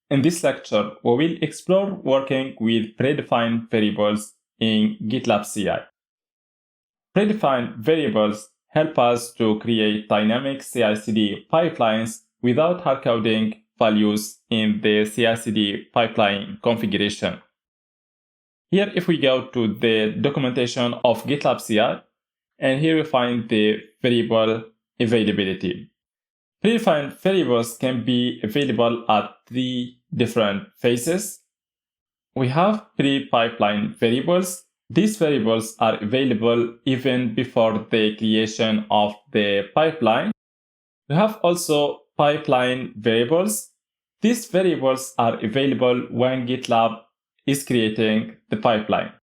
In this lecture, we will explore working with predefined variables in GitLab CI. Predefined variables help us to create dynamic CI CD pipelines without hard-coding values in the CI CD pipeline configuration. Here, if we go to the documentation of GitLab CI, and here we find the variable availability. Predefined variables can be available at 3 different phases. We have pre-pipeline variables. These variables are available even before the creation of the pipeline. We have also pipeline variables. These variables are available when GitLab is creating the pipeline.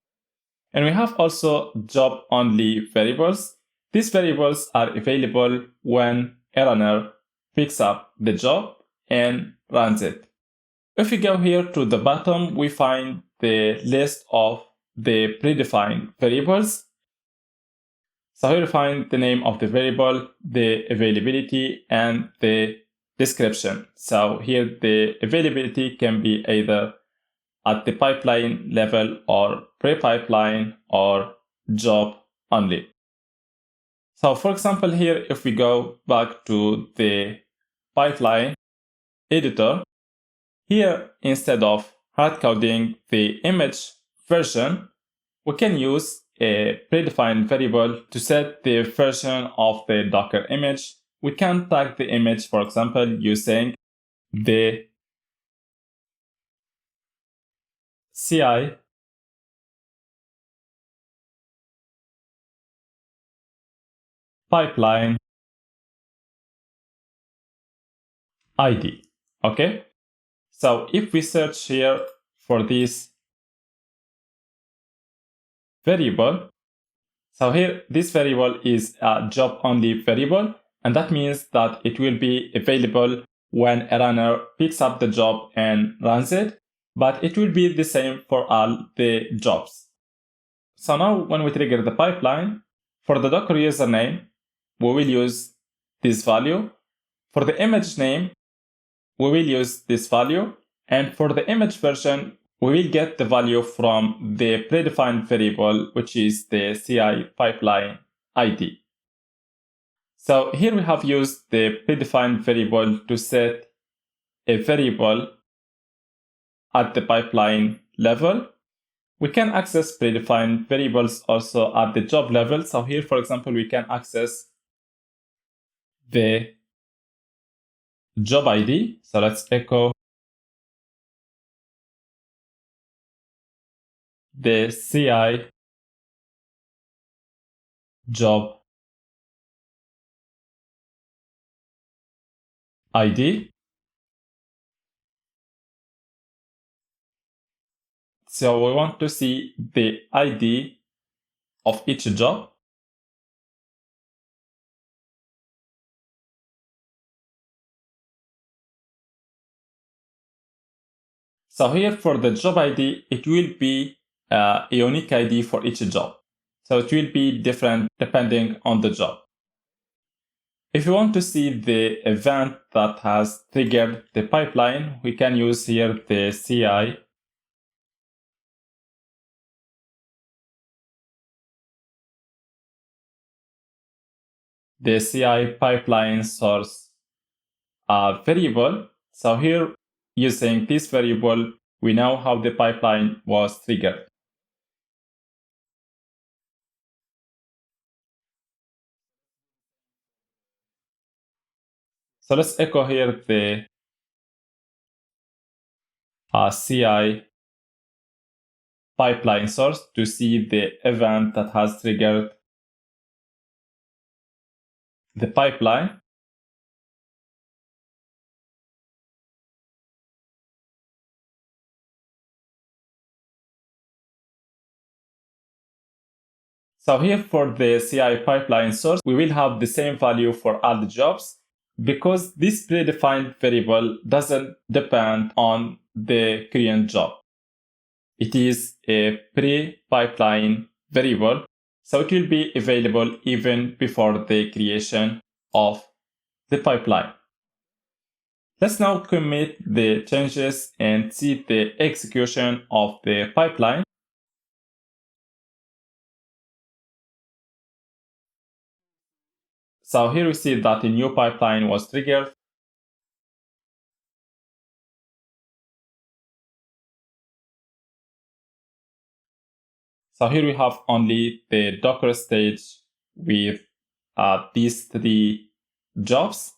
And we have also job-only variables. These variables are available when a runner picks up the job and runs it. If we go here to the bottom, we find the list of the predefined variables. So here we find the name of the variable, the availability, and the description. So here the availability can be either at the pipeline level or pre-pipeline or job only. So for example, here, if we go back to the pipeline editor, here, instead of hard-coding the image version, we can use a predefined variable to set the version of the Docker image. We can tag the image, for example, using the CI pipeline ID. Okay? So if we search here for this variable, so here this variable is a job-only variable, and that means that it will be available when a runner picks up the job and runs it, but it will be the same for all the jobs. So now when we trigger the pipeline, for the Docker username, we will use this value. For the image name, we will use this value. And for the image version, we will get the value from the predefined variable, which is the CI pipeline ID. So here we have used the predefined variable to set a variable at the pipeline level. We can access predefined variables also at the job level. So here, for example, we can access the job ID. So let's echo the CI job ID. So we want to see the ID of each job. So here for the job ID, it will be a unique ID for each job. So it will be different depending on the job. If you want to see the event that has triggered the pipeline, we can use here the CI pipeline source variable. So here, using this variable, we know how the pipeline was triggered. So let's echo here the CI pipeline source to see the event that has triggered the pipeline. So here for the CI pipeline source, we will have the same value for all the jobs because this predefined variable doesn't depend on the current job. It is a pre-pipeline variable, so it will be available even before the creation of the pipeline. Let's now commit the changes and see the execution of the pipeline. So here we see that a new pipeline was triggered. So here we have only the Docker stage with these three jobs.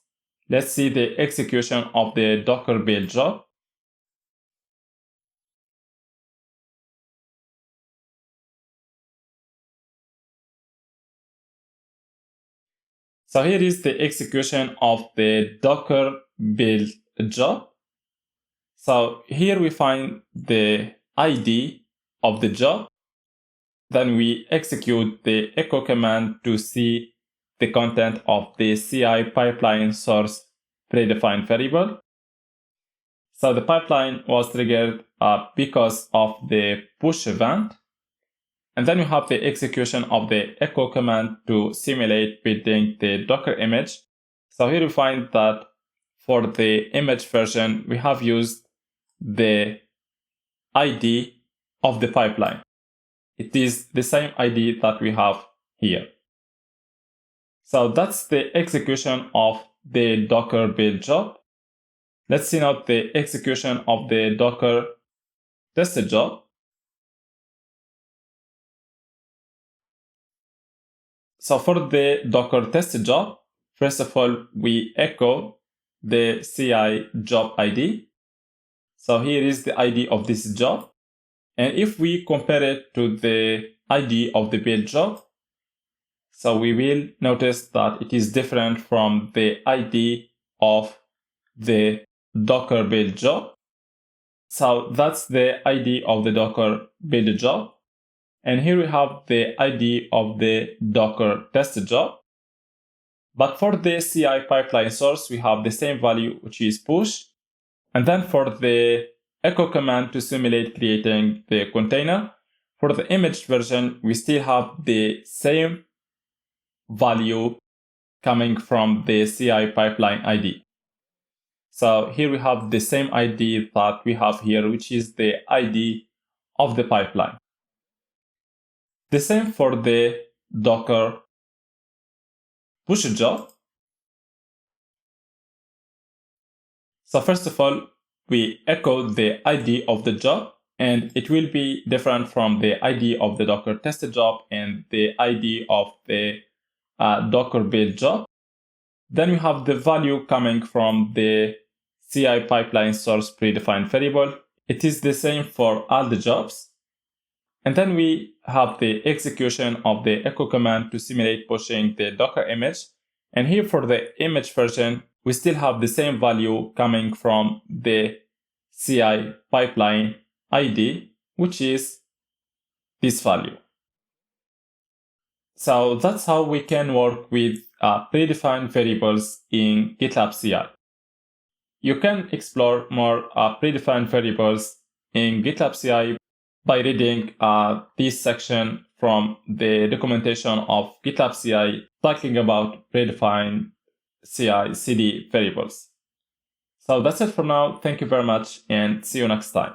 Let's see the execution of the Docker build job. So here is the execution of the Docker build job. So here we find the ID of the job. Then we execute the echo command to see the content of the CI pipeline source predefined variable. So the pipeline was triggered because of the push event. And then we have the execution of the echo command to simulate building the Docker image. So here we find that for the image version, we have used the ID of the pipeline. It is the same ID that we have here. So that's the execution of the Docker build job. Let's see now the execution of the Docker test job. So for the Docker test job, first of all, we echo the CI job ID. So here is the ID of this job. And if we compare it to the ID of the build job, so we will notice that it is different from the ID of the Docker build job. So that's the ID of the Docker build job. And here we have the ID of the Docker test job. But for the CI pipeline source, we have the same value, which is push. And then for the echo command to simulate creating the container, for the image version, we still have the same value coming from the CI pipeline ID. So here we have the same ID that we have here, which is the ID of the pipeline. The same for the Docker push job. So first of all, we echo the ID of the job, and it will be different from the ID of the Docker test job and the ID of the Docker build job. Then we have the value coming from the CI pipeline source predefined variable. It is the same for all the jobs. And then we have the execution of the echo command to simulate pushing the Docker image. And here for the image version, we still have the same value coming from the CI pipeline ID, which is this value. So that's how we can work with predefined variables in GitLab CI. You can explore more predefined variables in GitLab CI by reading this section from the documentation of GitLab CI talking about predefined CI CD variables. So that's it for now. Thank you very much and see you next time.